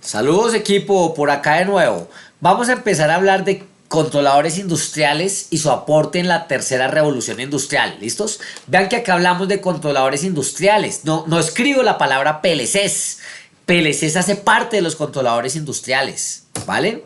Saludos equipo, por acá de nuevo. Vamos a empezar a hablar de controladores industriales y su aporte en la tercera revolución industrial. ¿Listos? Vean que acá hablamos de controladores industriales. No escribo la palabra PLCs. PLCs hace parte de los controladores industriales. ¿Vale?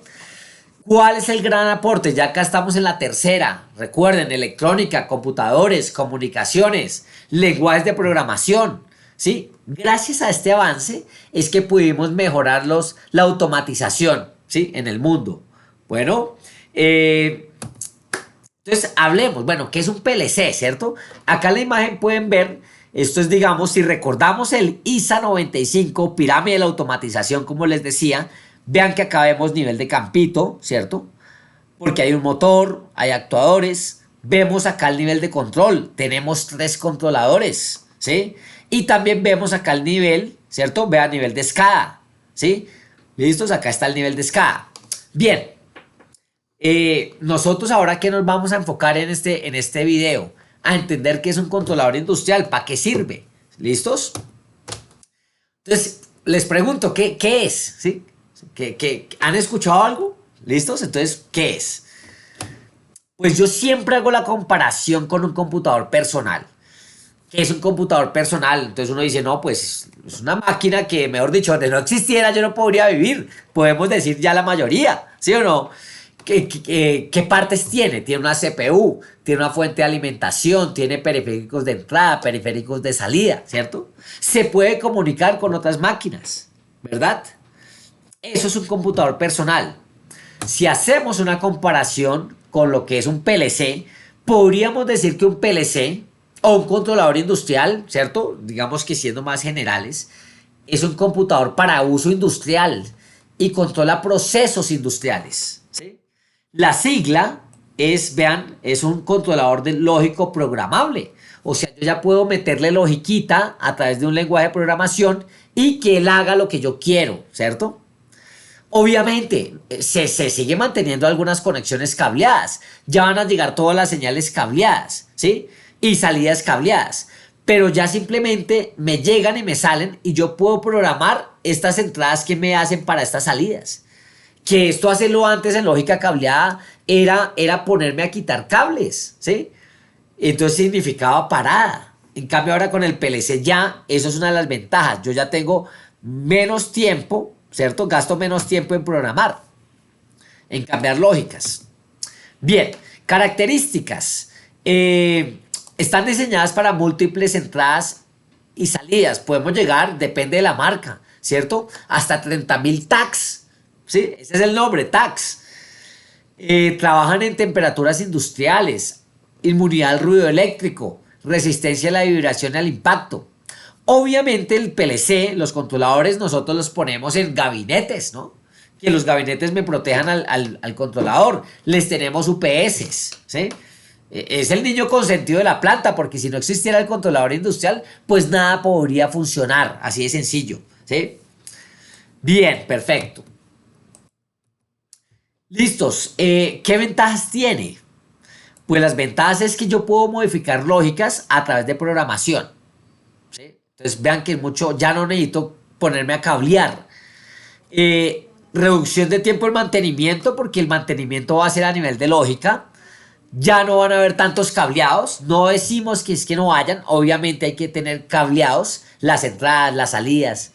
¿Cuál es el gran aporte? Ya acá estamos en la tercera. Recuerden, electrónica, computadores, comunicaciones, lenguajes de programación. ¿Sí? Gracias a este avance es que pudimos mejorar la automatización, ¿sí? En el mundo. Bueno, entonces hablemos. Bueno, ¿qué es un PLC, cierto? Acá en la imagen pueden ver, esto es, digamos, si recordamos el ISA 95, pirámide de la automatización, como les decía, vean que acá vemos nivel de campito, ¿cierto? Porque hay un motor, hay actuadores. Vemos acá el nivel de control. Tenemos tres controladores, ¿sí? Y también vemos acá el nivel, ¿cierto? Vean nivel de SCADA, ¿sí? ¿Listos? Acá está el nivel de SCADA. Bien. Nosotros ahora que nos vamos a enfocar en este video, a entender qué es un controlador industrial, para qué sirve. ¿Listos? Entonces, les pregunto, ¿qué es? ¿Sí? ¿Han escuchado algo? ¿Listos? Entonces, ¿qué es? Pues yo siempre hago la comparación con un computador personal. ¿Qué es un computador personal? Entonces uno dice, no, pues es una máquina que, mejor dicho, donde no existiera yo no podría vivir. Podemos decir ya la mayoría, ¿sí o no? ¿Qué partes tiene? Tiene una CPU, tiene una fuente de alimentación, tiene periféricos de entrada, periféricos de salida, ¿cierto? Se puede comunicar con otras máquinas, ¿verdad? Eso es un computador personal. Si hacemos una comparación con lo que es un PLC, podríamos decir que un PLC o un controlador industrial, ¿cierto? Digamos que siendo más generales, es un computador para uso industrial y controla procesos industriales, ¿sí? La sigla es, vean, es un controlador de lógico programable. O sea, yo ya puedo meterle logiquita a través de un lenguaje de programación y que él haga lo que yo quiero, ¿cierto? Obviamente, se sigue manteniendo algunas conexiones cableadas. Ya van a llegar todas las señales cableadas, ¿sí? Y salidas cableadas. Pero ya simplemente me llegan y me salen y yo puedo programar estas entradas que me hacen para estas salidas. Que esto hacerlo antes en lógica cableada era ponerme a quitar cables, ¿sí? Entonces significaba parada. En cambio ahora con el PLC ya, eso es una de las ventajas. Yo ya tengo menos tiempo, ¿cierto? Gasto menos tiempo en programar, en cambiar lógicas. Bien, características. Están diseñadas para múltiples entradas y salidas. Podemos llegar, depende de la marca, ¿cierto? Hasta 30.000 tags. ¿Sí? Ese es el nombre, tags. Trabajan en temperaturas industriales, inmunidad al ruido eléctrico, resistencia a la vibración y al impacto. Obviamente el PLC, los controladores, nosotros los ponemos en gabinetes, ¿no? Que los gabinetes me protejan al controlador. Les tenemos UPS, ¿sí? Es el niño consentido de la planta, porque si no existiera el controlador industrial, pues nada podría funcionar, así de sencillo, ¿sí? Bien, perfecto. Listos. ¿Qué ventajas tiene? Pues las ventajas es que yo puedo modificar lógicas a través de programación, ¿sí? Entonces vean que mucho ya no necesito ponerme a cablear. Reducción de tiempo de mantenimiento, porque el mantenimiento va a ser a nivel de lógica. Ya no van a haber tantos cableados. No decimos que es que no vayan. Obviamente hay que tener cableados, las entradas, las salidas.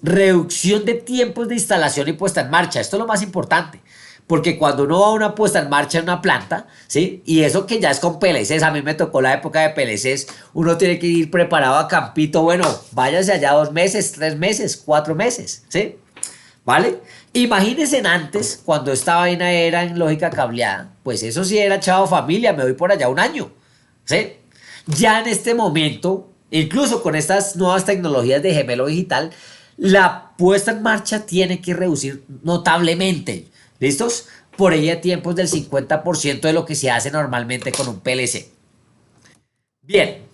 Reducción de tiempos de instalación y puesta en marcha. Esto es lo más importante. Porque cuando uno va a una puesta en marcha en una planta, ¿sí? Y eso que ya es con PLCs, a mí me tocó la época de PLCs, uno tiene que ir preparado a campito, bueno, váyase allá 2 meses, 3 meses, 4 meses, ¿sí? ¿Vale? Imagínense antes, cuando esta vaina era en lógica cableada, pues eso sí era chavo familia, me voy por allá un año, ¿sí? Ya en este momento, incluso con estas nuevas tecnologías de gemelo digital, la puesta en marcha tiene que reducir notablemente. ¿Listos? Por ella tiempos del 50% de lo que se hace normalmente con un PLC. Bien.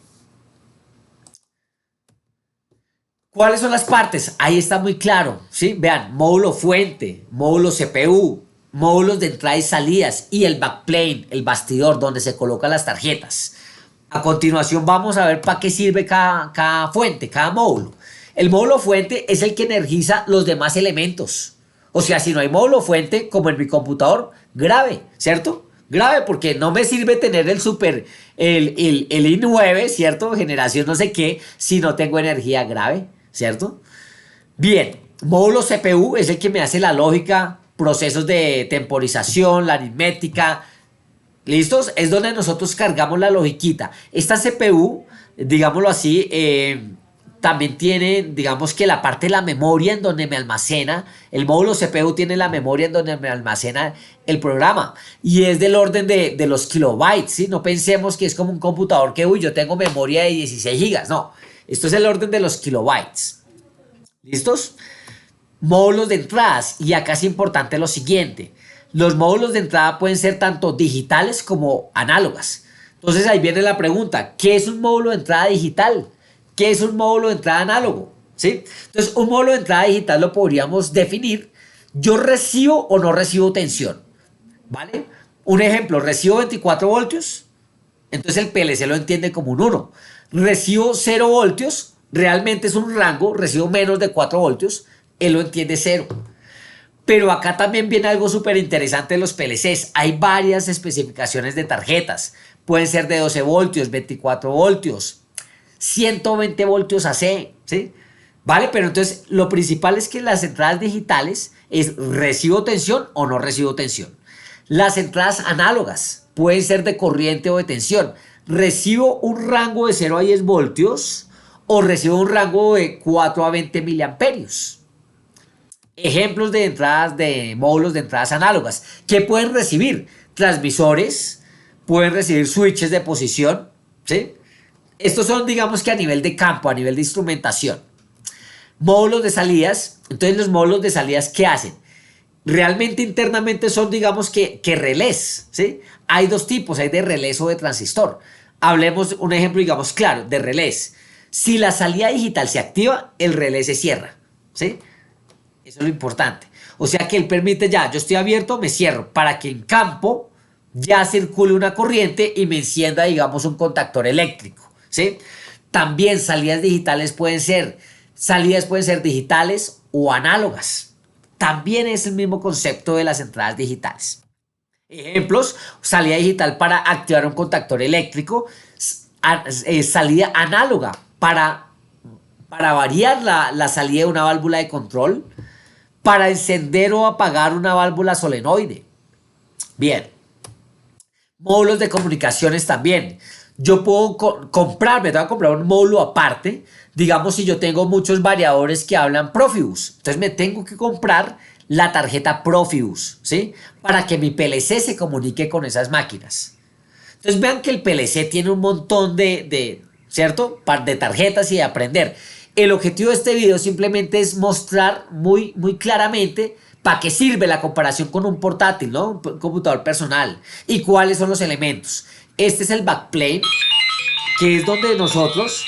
¿Cuáles son las partes? Ahí está muy claro, ¿sí? Vean, módulo fuente, módulo CPU, módulos de entrada y salidas y el backplane, el bastidor donde se colocan las tarjetas. A continuación vamos a ver para qué sirve cada fuente, cada módulo. El módulo fuente es el que energiza los demás elementos. O sea, si no hay módulo fuente, como en mi computador, grave, ¿cierto? Grave porque no me sirve tener el i9, ¿cierto? Generación no sé qué, si no tengo energía grave, ¿cierto? Bien, módulo CPU es el que me hace la lógica, procesos de temporización, la aritmética. ¿Listos? Es donde nosotros cargamos la logiquita. Esta CPU, digámoslo así, también tiene, digamos que la parte de la memoria en donde me almacena. El módulo CPU tiene la memoria en donde me almacena el programa. Y es del orden de los kilobytes, ¿sí? No pensemos que es como un computador que, uy, yo tengo memoria de 16 gigas. No, esto es el orden de los kilobytes. ¿Listos? Módulos de entradas. Y acá es importante lo siguiente. Los módulos de entrada pueden ser tanto digitales como análogas. Entonces ahí viene la pregunta, ¿qué es un módulo de entrada digital? ¿Qué es un módulo de entrada análogo? ¿Sí? Entonces un módulo de entrada digital lo podríamos definir, yo recibo o no recibo tensión, ¿vale? Un ejemplo, recibo 24 voltios, entonces el PLC lo entiende como un 1. Recibo 0 voltios, realmente es un rango, recibo menos de 4 voltios, él lo entiende 0. Pero acá también viene algo súper interesante de los PLCs. Hay varias especificaciones de tarjetas. Pueden ser de 12 voltios, 24 voltios, 120 voltios AC, ¿sí? ¿Vale? Pero entonces lo principal es que las entradas digitales es recibo tensión o no recibo tensión. Las entradas análogas pueden ser de corriente o de tensión. Recibo un rango de 0 a 10 voltios o recibo un rango de 4 a 20 miliamperios. Ejemplos de entradas de módulos de entradas análogas. ¿Qué pueden recibir? Transmisores, pueden recibir switches de posición, ¿sí? Estos son, digamos que a nivel de campo, a nivel de instrumentación. Módulos de salidas. Entonces, los módulos de salidas, ¿qué hacen? Realmente internamente son, digamos que relés, ¿sí? Hay dos tipos, hay de relés o de transistor. Hablemos un ejemplo, digamos, claro, de relés. Si la salida digital se activa, el relé se cierra, ¿sí? Eso es lo importante. O sea que él permite ya, yo estoy abierto, me cierro, para que en campo ya circule una corriente y me encienda, digamos, un contactor eléctrico, ¿sí? También salidas pueden ser digitales o análogas. También es el mismo concepto de las entradas digitales. Ejemplos, salida digital para activar un contactor eléctrico, salida análoga para variar la salida de una válvula de control, para encender o apagar una válvula solenoide. Bien. Módulos de comunicaciones también. Yo puedo me tengo que comprar un módulo aparte. Digamos, si yo tengo muchos variadores que hablan Profibus, entonces me tengo que comprar la tarjeta Profibus, ¿sí? Para que mi PLC se comunique con esas máquinas. Entonces vean que el PLC tiene un montón ¿cierto? De tarjetas y de aprender. El objetivo de este video simplemente es mostrar muy claramente para qué sirve la comparación con un portátil, ¿no? Un computador personal y cuáles son los elementos. Este es el backplane, que es donde nosotros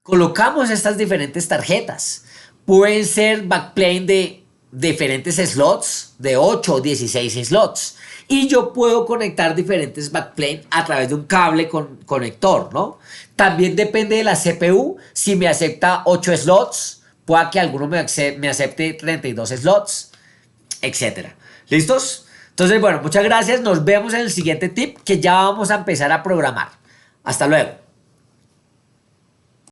colocamos estas diferentes tarjetas. Pueden ser backplane de diferentes slots, de 8 o 16 slots. Y yo puedo conectar diferentes backplane a través de un cable conector, ¿no? También depende de la CPU, si me acepta 8 slots, pueda que alguno me acepte 32 slots, etcétera. ¿Listos? Entonces, bueno, muchas gracias. Nos vemos en el siguiente tip que ya vamos a empezar a programar. Hasta luego.